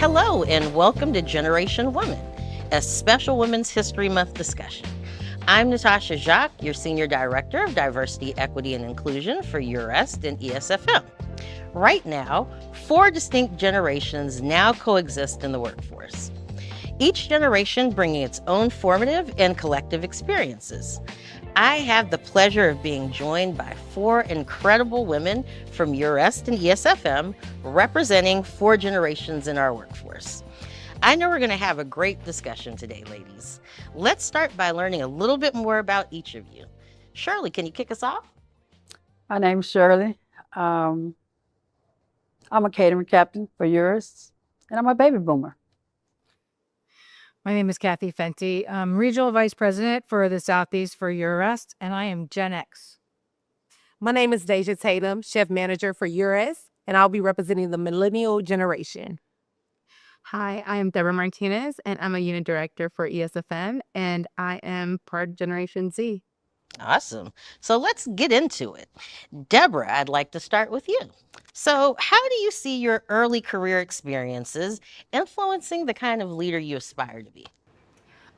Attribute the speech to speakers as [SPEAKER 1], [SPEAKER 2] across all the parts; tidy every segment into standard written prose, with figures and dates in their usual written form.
[SPEAKER 1] Hello, and welcome to Generation Woman, a special Women's History Month discussion. I'm Natasha Jacques, your Senior Director of Diversity, Equity, and Inclusion for Eurest and ESFM. Right now, 4 distinct generations now coexist in the workforce. Each generation bringing its own formative and collective experiences. I have the pleasure of being joined by 4 incredible women from Eurest and ESFM representing 4 generations in our workforce. I know we're going to have a great discussion today, ladies. Let's start by learning a little bit more about each of you. Shirley, can you kick us off?
[SPEAKER 2] My name's Shirley. I'm a catering captain for Eurest, and I'm a baby boomer.
[SPEAKER 3] My name is Kathy Fenty. I'm Regional Vice President for the Southeast for Eurest, and I am Gen X.
[SPEAKER 4] My name is Deja Tatum, Chef Manager for Eurest, and I'll be representing the millennial generation.
[SPEAKER 5] Hi, I am Deborah Martinez, and I'm a Unit Director for ESFM, and I am part Generation Z.
[SPEAKER 1] Awesome. So let's get into it. Deborah, I'd like to start with you. So how do you see your early career experiences influencing the kind of leader you aspire to be?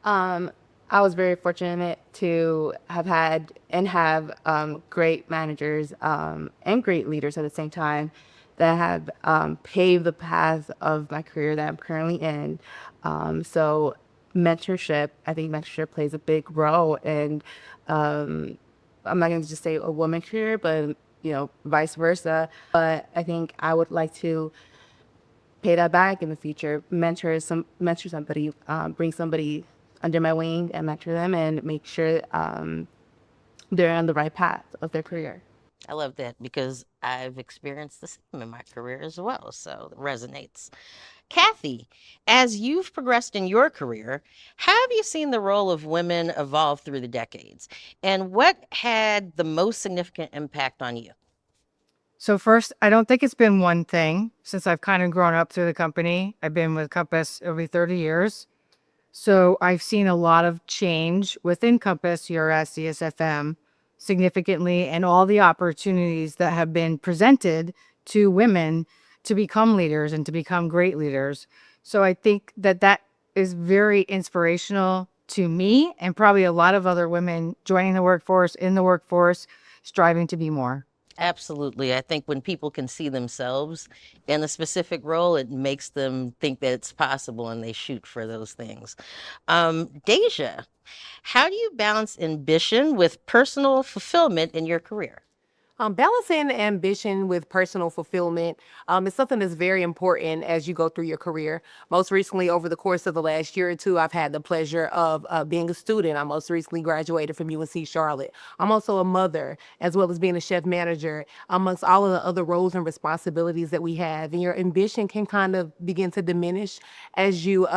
[SPEAKER 5] I was very fortunate to have had and have great managers and great leaders at the same time that have paved the path of my career that I'm currently in. So mentorship, I think mentorship plays a big role in, I'm not going to just say a woman career, but vice versa. But I think I would like to pay that back in the future, mentor somebody, bring somebody under my wing and mentor them and make sure they're on the right path of their career.
[SPEAKER 1] I love that because I've experienced the same in my career as well, so it resonates. Kathy, as you've progressed in your career, how have you seen the role of women evolve through the decades? And what had the most significant impact on you?
[SPEAKER 3] So first, I don't think it's been one thing since I've kind of grown up through the company. I've been with Compass over 30 years. So I've seen a lot of change within Compass, Eurest, ESFM, significantly, and all the opportunities that have been presented to women to become leaders and to become great leaders. So I think that is very inspirational to me and probably a lot of other women joining the workforce, in the workforce, striving to be more.
[SPEAKER 1] Absolutely. I think when people can see themselves in a specific role, it makes them think that it's possible and they shoot for those things. Deja, how do you balance ambition with personal fulfillment in your career?
[SPEAKER 4] Balancing ambition with personal fulfillment is something that's very important as you go through your career. Most recently, over the course of the last year or two, I've had the pleasure of being a student. I most recently graduated from UNC Charlotte. I'm also a mother, as well as being a chef manager, amongst all of the other roles and responsibilities that we have. And your ambition can kind of begin to diminish as you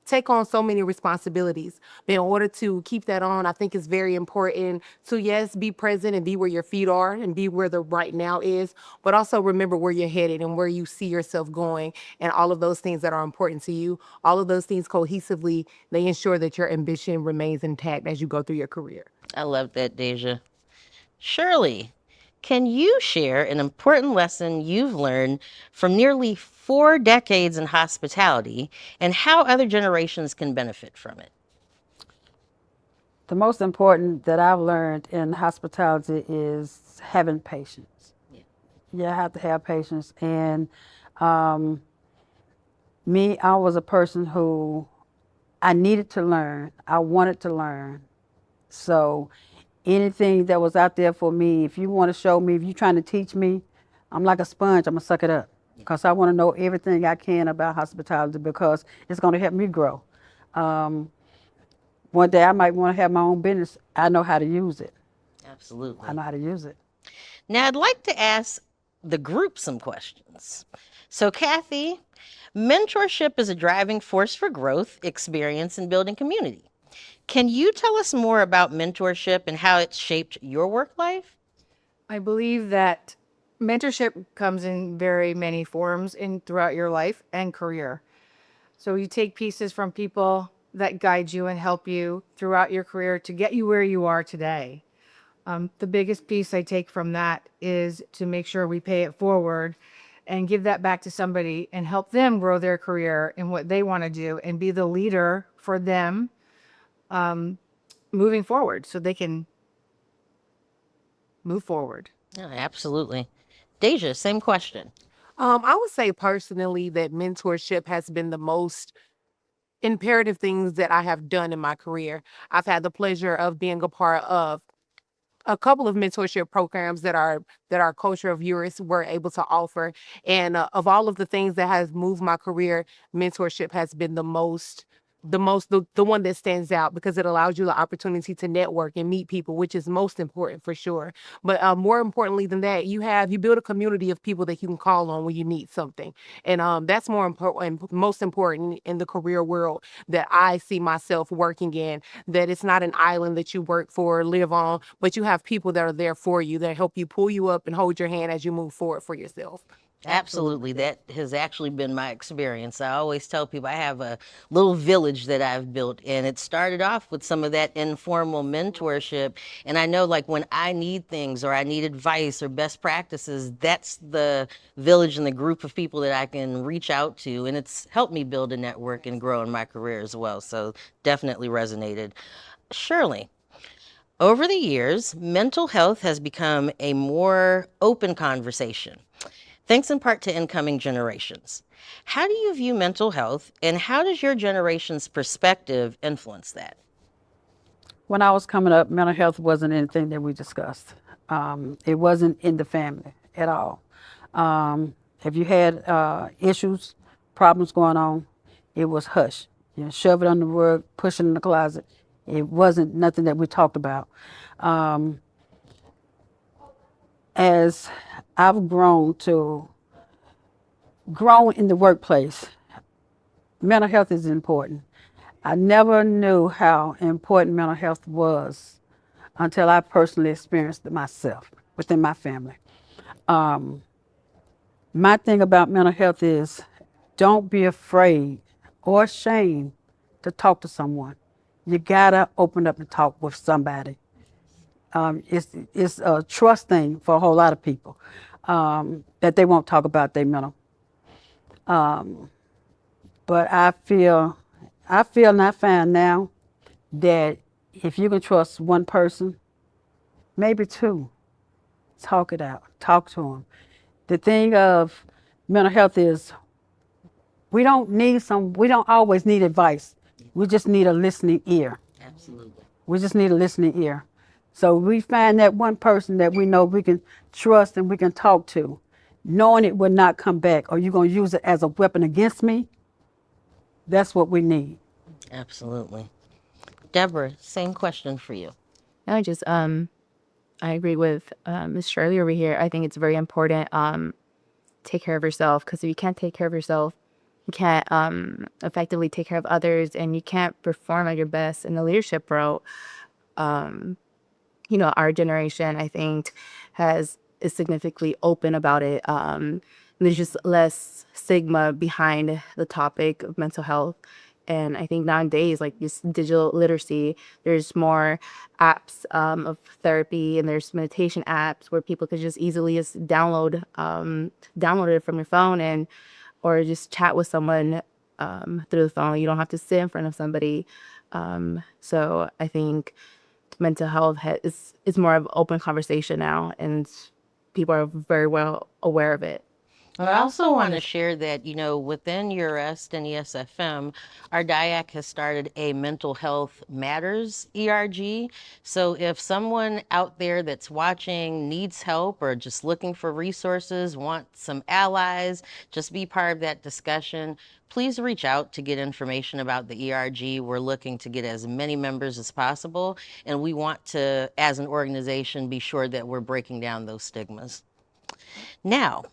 [SPEAKER 4] take on so many responsibilities. But in order to keep that on, I think it's very important to, yes, be present and be where your feet are and be where the right now is, but also remember where you're headed and where you see yourself going and all of those things that are important to you. All of those things cohesively, they ensure that your ambition remains intact as you go through your career.
[SPEAKER 1] I love that, Deja. Shirley, can you share an important lesson you've learned from nearly 4 decades in hospitality and how other generations can benefit from it?
[SPEAKER 2] The most important that I've learned in hospitality is having patience. You have to have patience. And me, I was a person who I needed to learn. I wanted to learn. So anything that was out there for me, if you want to show me, if you're trying to teach me, I'm like a sponge. I'm going to suck it up because I want to know everything I can about hospitality because it's going to help me grow. One day I might want to have my own business. I know how to use it.
[SPEAKER 1] Absolutely.
[SPEAKER 2] I know how to use it.
[SPEAKER 1] Now, I'd like to ask the group some questions. So, Kathy, mentorship is a driving force for growth, experience, and building community. Can you tell us more about mentorship and how it's shaped your work life?
[SPEAKER 3] I believe that mentorship comes in very many forms throughout your life and career. So you take pieces from people that guide you and help you throughout your career to get you where you are today. The biggest piece I take from that is to make sure we pay it forward and give that back to somebody and help them grow their career in what they want to do and be the leader for them moving forward so they can move forward.
[SPEAKER 1] Yeah, absolutely. Deja, same question.
[SPEAKER 4] I would say personally that mentorship has been the most imperative things that I have done in my career. I've had the pleasure of being a part of a couple of mentorship programs that our culture of Eurest were able to offer, and of all of the things that has moved my career, mentorship has been the one that stands out because it allows you the opportunity to network and meet people, which is most important for sure. But more importantly than that, you build a community of people that you can call on when you need something, and that's more important, most important in the career world that I see myself working in. That it's not an island that you work for, live on, but you have people that are there for you that help you pull you up and hold your hand as you move forward for yourself.
[SPEAKER 1] Absolutely. That has actually been my experience. I always tell people I have a little village that I've built, and it started off with some of that informal mentorship. And I know, like, when I need things or I need advice or best practices, that's the village and the group of people that I can reach out to. And it's helped me build a network and grow in my career as well. So definitely resonated. Shirley, over the years, mental health has become a more open conversation, thanks in part to incoming generations. How do you view mental health, and how does your generation's perspective influence that?
[SPEAKER 2] When I was coming up, mental health wasn't anything that we discussed. It wasn't in the family at all. If you had issues, problems going on, it was hush. You know, shove it under the rug, push it in the closet. It wasn't nothing that we talked about. As I've grown in the workplace, mental health is important. I never knew how important mental health was until I personally experienced it myself within my family. My thing about mental health is don't be afraid or ashamed to talk to someone. You gotta open up and talk with somebody. It's a trust thing for a whole lot of people that they won't talk about their mental. But I feel and I find now that if you can trust one person, maybe two, talk it out, talk to them. The thing of mental health is we don't always need advice. We just need a listening ear.
[SPEAKER 1] Absolutely.
[SPEAKER 2] We just need a listening ear. So we find that one person that we know we can trust and we can talk to, knowing it will not come back, or you're going to use it as a weapon against me. That's what we need.
[SPEAKER 1] Absolutely. Deborah, same question for you.
[SPEAKER 5] I agree with Miss Shirley over here. I think it's very important take care of yourself, because if you can't take care of yourself, you can't effectively take care of others, and you can't perform at your best in the leadership role. Our generation, I think, is significantly open about it. There's just less stigma behind the topic of mental health. And I think nowadays, like this digital literacy, there's more apps of therapy, and there's meditation apps where people could just easily just download it from your phone, and or just chat with someone through the phone. You don't have to sit in front of somebody. So I think mental health is more of an open conversation now, and people are very well aware of it.
[SPEAKER 1] I also want to share that, within Eurest and ESFM, our DIAC has started a Mental Health Matters ERG. So if someone out there that's watching needs help or just looking for resources, wants some allies, just be part of that discussion, please reach out to get information about the ERG. We're looking to get as many members as possible, and we want to, as an organization, be sure that we're breaking down those stigmas. Now,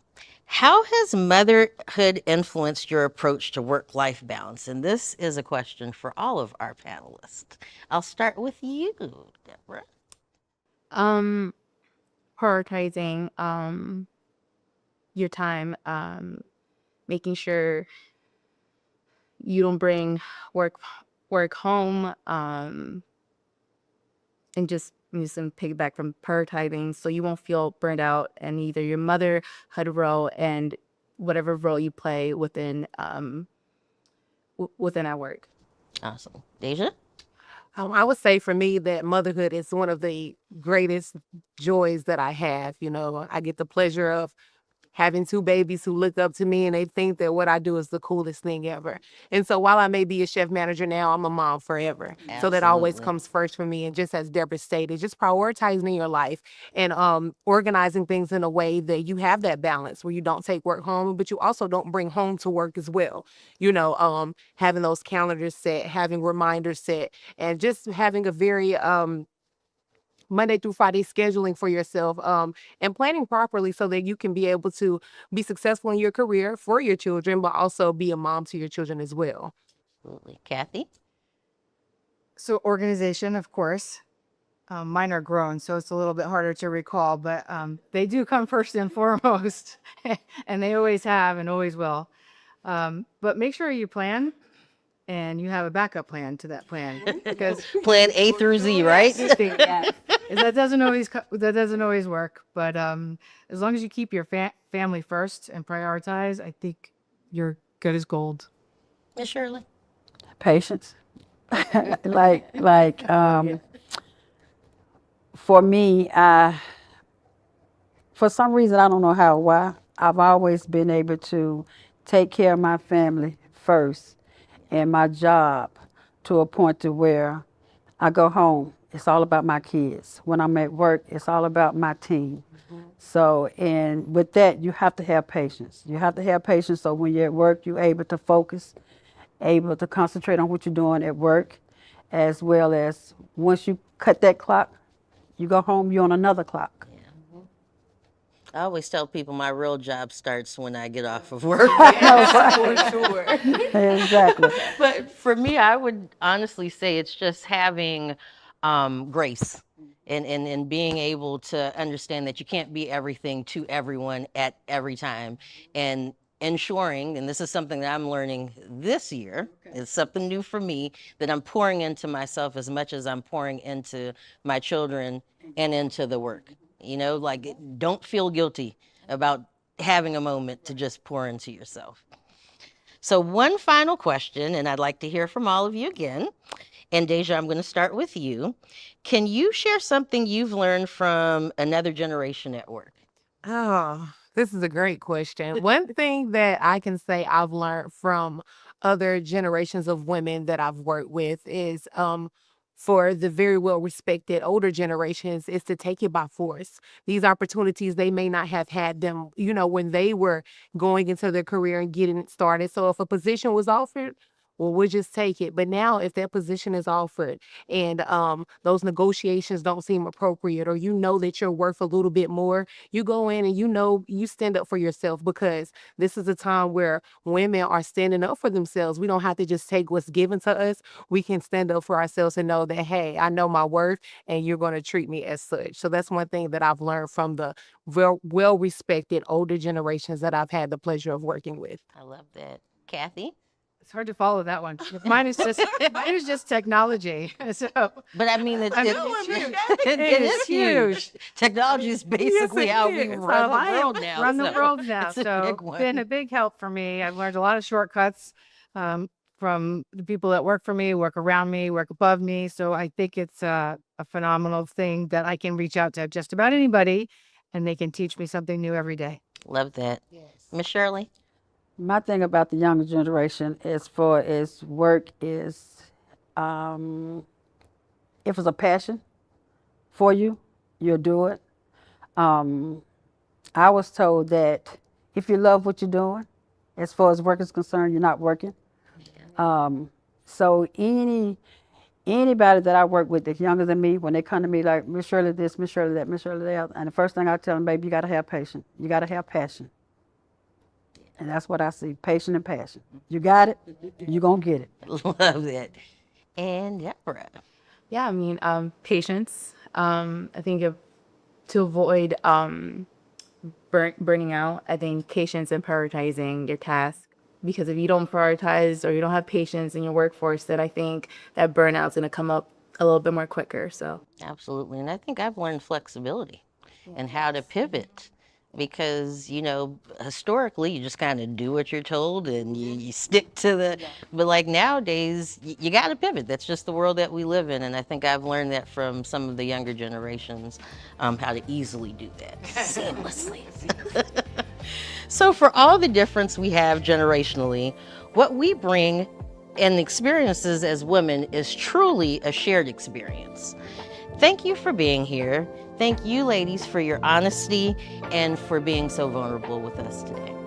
[SPEAKER 1] how has motherhood influenced your approach to work-life balance? And this is a question for all of our panelists. I'll start with you, Deborah.
[SPEAKER 5] Prioritizing your time, making sure you don't bring work home, and just some piggyback from prioritizing, so you won't feel burned out and either your motherhood role and whatever role you play within within our work.
[SPEAKER 1] Awesome. Deja?
[SPEAKER 4] I would say for me that motherhood is one of the greatest joys that I have. I get the pleasure of having two babies who look up to me and they think that what I do is the coolest thing ever. And so while I may be a chef manager now, I'm a mom forever. So that always
[SPEAKER 1] Absolutely.
[SPEAKER 4] comes first for me. And just as Deborah stated, just prioritizing your life and organizing things in a way that you have that balance where you don't take work home, but you also don't bring home to work as well. Having those calendars set, having reminders set, and just having a very Monday through Friday scheduling for yourself, and planning properly so that you can be able to be successful in your career for your children, but also be a mom to your children as well.
[SPEAKER 1] Absolutely. Kathy?
[SPEAKER 3] So organization, of course. Mine are grown, so it's a little bit harder to recall, but they do come first and foremost, and they always have and always will. But make sure you plan and you have a backup plan to that plan, because
[SPEAKER 1] Plan A through Z, right?
[SPEAKER 3] that doesn't always work. But as long as you keep your family first and prioritize, I think you're good as gold.
[SPEAKER 1] Miss Shirley?
[SPEAKER 2] Patience. For me, for some reason, I don't know why, I've always been able to take care of my family first and my job to a point to where I go home, it's all about my kids. When I'm at work, it's all about my team. So, and with that, you have to have patience. You have to have patience so when you're at work, you're able to focus, able to concentrate on what you're doing at work, as well as once you cut that clock, you go home, you're on another clock.
[SPEAKER 1] I always tell people my real job starts when I get off of work.
[SPEAKER 4] For sure.
[SPEAKER 2] Exactly.
[SPEAKER 1] But for me, I would honestly say it's just having grace and being able to understand that you can't be everything to everyone at every time. And ensuring, and this is something that I'm learning this year, it's something new for me, that I'm pouring into myself as much as I'm pouring into my children and into the work. Like, don't feel guilty about having a moment to just pour into yourself. So, one final question, and I'd like to hear from all of you again. And Deja, I'm going to start with you. Can you share something you've learned from another generation at work?
[SPEAKER 4] Oh, this is a great question. One thing that I can say I've learned from other generations of women that I've worked with is for the very well respected older generations is to take it by force. These opportunities, they may not have had them, when they were going into their career and getting it started. So if a position was offered, well, we'll just take it. But now if that position is offered and those negotiations don't seem appropriate, or that you're worth a little bit more, you go in and you stand up for yourself, because this is a time where women are standing up for themselves. We don't have to just take what's given to us. We can stand up for ourselves and know that, hey, I know my worth and you're going to treat me as such. So that's one thing that I've learned from the well-respected older generations that I've had the pleasure of working with.
[SPEAKER 1] I love that. Kathy?
[SPEAKER 3] It's hard to follow that one. Mine is just technology. So,
[SPEAKER 1] But I mean, it
[SPEAKER 3] it
[SPEAKER 1] is huge. Technology is basically how we run the world now.
[SPEAKER 3] Run the world now.
[SPEAKER 1] It's a
[SPEAKER 3] So
[SPEAKER 1] big
[SPEAKER 3] it's
[SPEAKER 1] one.
[SPEAKER 3] been a big help for me. I've learned a lot of shortcuts from the people that work for me, work around me, work above me. So I think it's a phenomenal thing that I can reach out to just about anybody, and they can teach me something new every day.
[SPEAKER 1] Love that. Miss Shirley?
[SPEAKER 2] My thing about the younger generation is work is, if it's a passion for you, you'll do it. I was told that if you love what you're doing, as far as work is concerned, you're not working. So anybody that I work with that's younger than me, when they come to me like, Miss Shirley this, Miss Shirley that, Miss Shirley that, and the first thing I tell them, baby, you got to have patience. You got to have passion. And that's what I see, patience and passion. You got it, you're going to get it.
[SPEAKER 1] Love that. And Deborah?
[SPEAKER 5] Yeah, I mean, patience. I think to avoid burning out, I think patience and prioritizing your task. Because if you don't prioritize or you don't have patience in your workforce, then I think that burnout's going to come up a little bit more quicker. So
[SPEAKER 1] Absolutely. And I think I've learned flexibility and how to pivot because, historically you just kind of do what you're told and you stick to but like nowadays you got to pivot. That's just the world that we live in. And I think I've learned that from some of the younger generations, how to easily do that seamlessly. So for all the difference we have generationally, what we bring and experiences as women is truly a shared experience. Thank you for being here. Thank you, ladies, for your honesty and for being so vulnerable with us today.